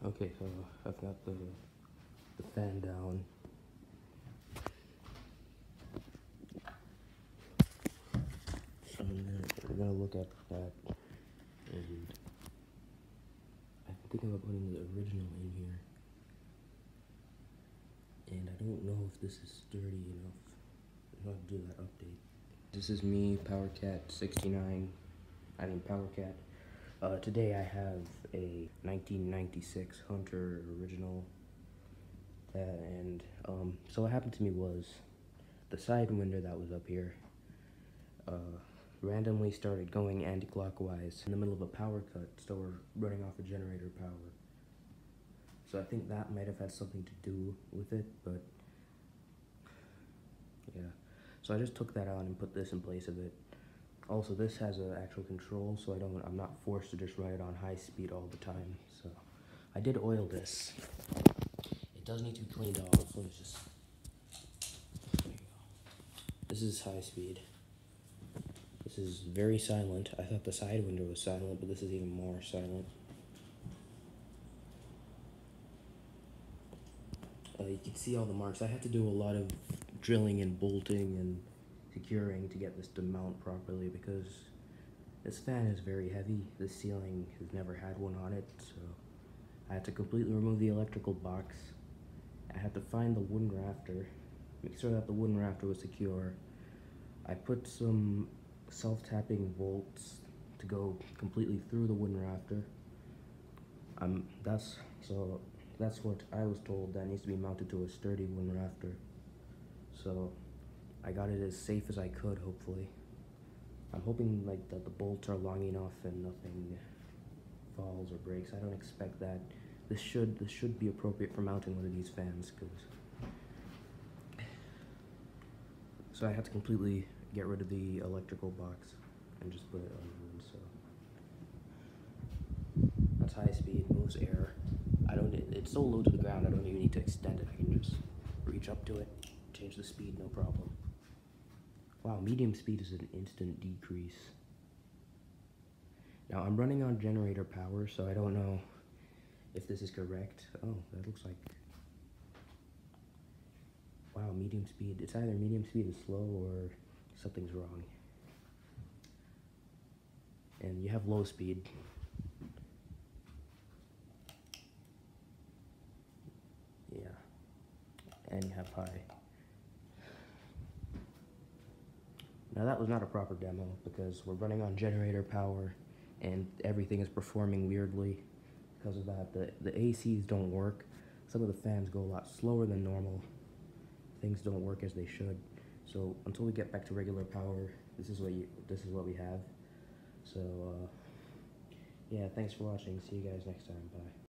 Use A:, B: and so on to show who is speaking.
A: Okay, so I've got the fan down. So we're gonna look at that, and I'm thinking about putting the original in here. And I don't know if this is sturdy enough. I'll have to do that update. This is me, PowerCat69. PowerCat. Today I have a 1996 Hunter original. So what happened to me was the sidewinder that was up here randomly started going anti-clockwise in the middle of a power cut, so we're running off a generator power. So I think that might have had something to do with it, but yeah. So I just took that out and put this in place of it. Also, this has an actual control, so I'm not forced to just run it on high speed all the time. So I did oil this. It does need to be cleaned off. So it's just, there you go. This is high speed. This is very silent. I thought the sidewinder was silent, but this is even more silent. You can see all the marks. I had to do a lot of drilling and bolting and securing to get this to mount properly because this fan is very heavy. This ceiling has never had one on it, so I had to completely remove the electrical box. I had to find the wooden rafter, make sure that the wooden rafter was secure. I put some self-tapping bolts to go completely through the wooden rafter. That's what I was told, that needs to be mounted to a sturdy wooden rafter. So I got it as safe as I could, hopefully. I'm hoping that the bolts are long enough and nothing falls or breaks. I don't expect that. This should be appropriate for mounting one of these fans, so I had to completely get rid of the electrical box and just put it on wood. So that's high speed, moves air. It's so low to the ground, I don't even need to extend it. I can just reach up to it, change the speed, no problem. Wow, medium speed is an instant decrease. Now I'm running on generator power, so I don't know if this is correct. Oh, that looks like, wow, medium speed. It's either medium speed is slow or something's wrong. And you have low speed. Yeah. And you have high. Now that was not a proper demo because we're running on generator power and everything is performing weirdly because of that. The ACs don't work. Some of the fans go a lot slower than normal. Things don't work as they should. So until we get back to regular power, this is what we have. So yeah, thanks for watching. See you guys next time. Bye.